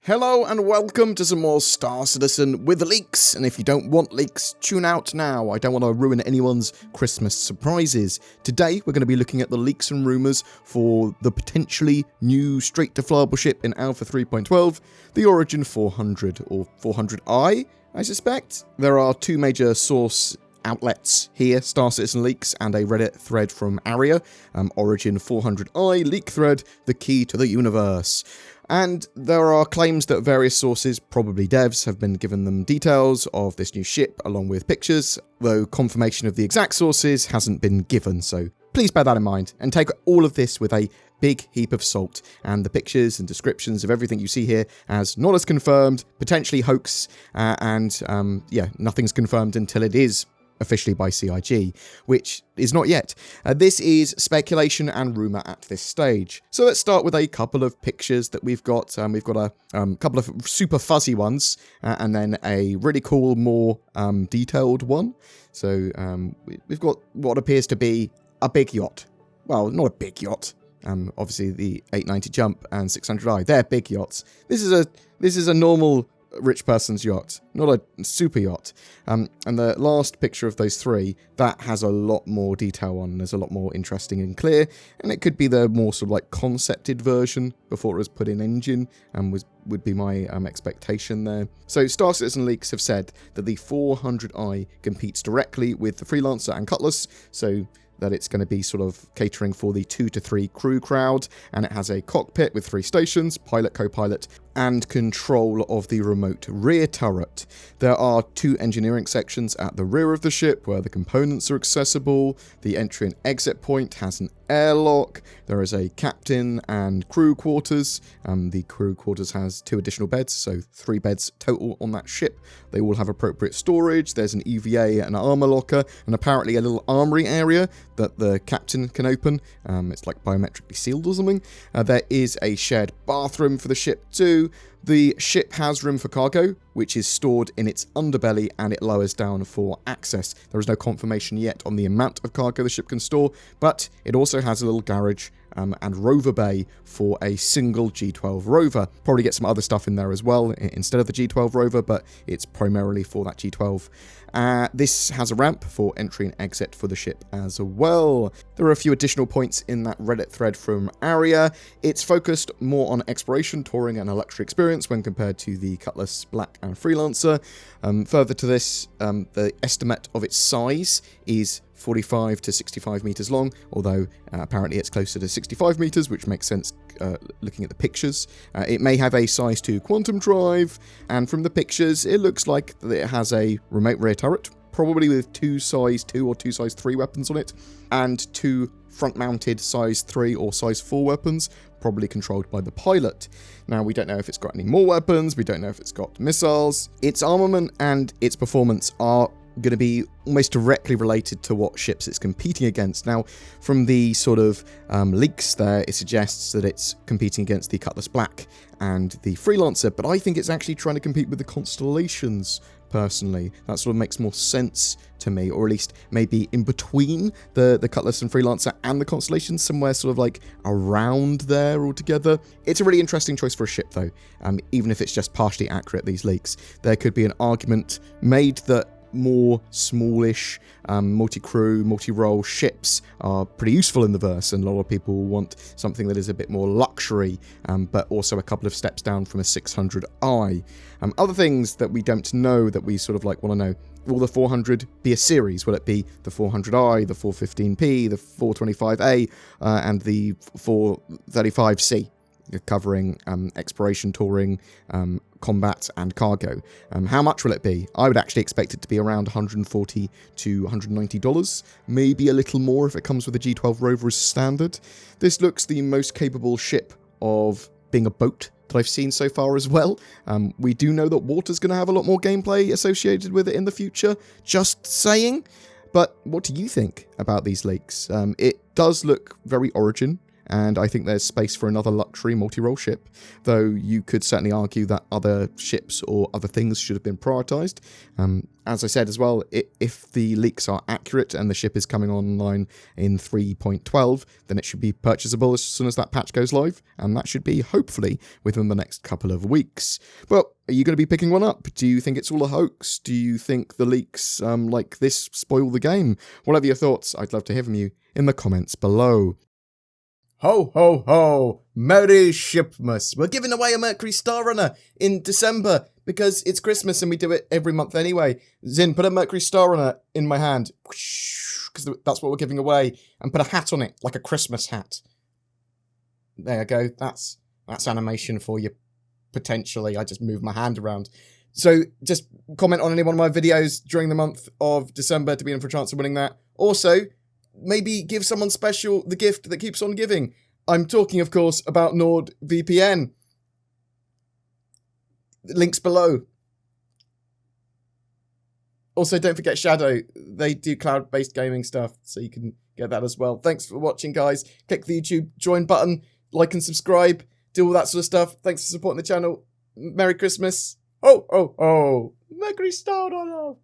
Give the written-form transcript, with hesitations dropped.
Hello and welcome to some more Star Citizen with leaks, and if you don't want leaks, tune out now. I don't want to ruin anyone's Christmas surprises. Today we're going to be looking at the leaks and rumours for the potentially new straight-to-flyable ship in Alpha 3.12, the Origin 400 or 400i, I suspect. There are two major source outlets here, Star Citizen Leaks and a Reddit thread from Aria, Origin 400i leak thread, the key to the universe. And there are claims that various sources, probably devs, have been given them details of this new ship along with pictures, though confirmation of the exact sources hasn't been given, so please bear that in mind and take all of this with a big heap of salt, and the pictures and descriptions of everything you see here as not as confirmed, potentially hoax, and nothing's confirmed until it is officially by CIG, which is not yet. This is speculation and rumour at this stage. So let's start with a couple of pictures that we've got. We've got a couple of super fuzzy ones, and then a really cool, more detailed one. So we've got what appears to be a big yacht. Well, not a big yacht. Obviously the 890 Jump and 600i, they're big yachts. This is a normal rich person's yacht, not a super yacht. And the last picture of those three, that has a lot more detail on, there's a lot more interesting and clear, and it could be the more sort of like concepted version before it was put in engine, and would be my expectation there. So Star Citizen Leaks have said that the 400i competes directly with the Freelancer and Cutlass, so that it's going to be sort of catering for the 2 to 3 crew crowd, and it has a cockpit with 3 stations, pilot, co-pilot, and control of the remote rear turret. There are 2 engineering sections at the rear of the ship where the components are accessible. The entry and exit point has an airlock. There is a captain and crew quarters. The crew quarters has 2 additional beds, so 3 beds total on that ship. They all have appropriate storage. There's an EVA and an armor locker, and apparently a little armory area that the captain can open. It's like biometrically sealed or something. There is a shared bathroom for the ship too. The ship has room for cargo, which is stored in its underbelly, and it lowers down for access. There is no confirmation yet on the amount of cargo the ship can store, but it also has a little garage and rover bay for a single G12 Rover. Probably get some other stuff in there as well instead of the G12 Rover, but it's primarily for that G12. This has a ramp for entry and exit for the ship as well. There are a few additional points in that Reddit thread from Aria. It's focused more on exploration, touring, and a luxury experience when compared to the Cutlass, Black, and Freelancer. Further to this, the estimate of its size is 45 to 65 meters long, although apparently it's closer to 65 meters, which makes sense looking at the pictures. It may have a size 2 quantum drive, and from the pictures it looks like it has a remote rear turret, probably with 2 size 2 or 2 size 3 weapons on it, and 2 front-mounted size 3 or size 4 weapons, probably controlled by the pilot. Now, we don't know if it's got any more weapons, we don't know if it's got missiles. Its armament and its performance are going to be almost directly related to what ships it's competing against. Now, from the sort of leaks there, it suggests that it's competing against the Cutlass Black and the Freelancer, but I think it's actually trying to compete with the Constellations, personally. That sort of makes more sense to me, or at least maybe in between the Cutlass and Freelancer and the Constellations, somewhere sort of like around there altogether. It's a really interesting choice for a ship, though, even if it's just partially accurate, these leaks. There could be an argument made that more smallish multi-crew, multi-role ships are pretty useful in the verse, and a lot of people want something that is a bit more luxury, but also a couple of steps down from a 600i. Other things that we don't know that we sort of like want to know: will the 400 be a series? Will it be the 400i, the 415p, the 425a, and the 435c? Covering exploration, touring, combat, and cargo. How much will it be? I would actually expect it to be around $140 to $190, maybe a little more if it comes with a G12 Rover as standard. This looks the most capable ship of being a boat that I've seen so far as well. We do know that water's going to have a lot more gameplay associated with it in the future, just saying. But what do you think about these leaks? It does look very Origin, and I think there's space for another luxury multi-role ship, though you could certainly argue that other ships or other things should have been prioritised. As I said as well, if the leaks are accurate and the ship is coming online in 3.12, then it should be purchasable as soon as that patch goes live, and that should be hopefully within the next couple of weeks. But are you going to be picking one up? Do you think it's all a hoax? Do you think the leaks like this spoil the game? Whatever your thoughts, I'd love to hear from you in the comments below. Ho, ho, ho! Merry Shipmas! We're giving away a Mercury Star Runner in December because it's Christmas and we do it every month anyway. Zin, put a Mercury Star Runner in my hand, because that's what we're giving away, and put a hat on it, like a Christmas hat. There you go. That's animation for you, potentially. I just moved my hand around. So just comment on any one of my videos during the month of December to be in for a chance of winning that. Also, maybe give someone special the gift that keeps on giving. I'm talking, of course, about NordVPN. Links below. Also, don't forget Shadow. They do cloud-based gaming stuff, so you can get that as well. Thanks for watching, guys. Click the YouTube join button, like and subscribe, do all that sort of stuff. Thanks for supporting the channel. Merry Christmas. Oh, oh, oh. Mercury Star Runner.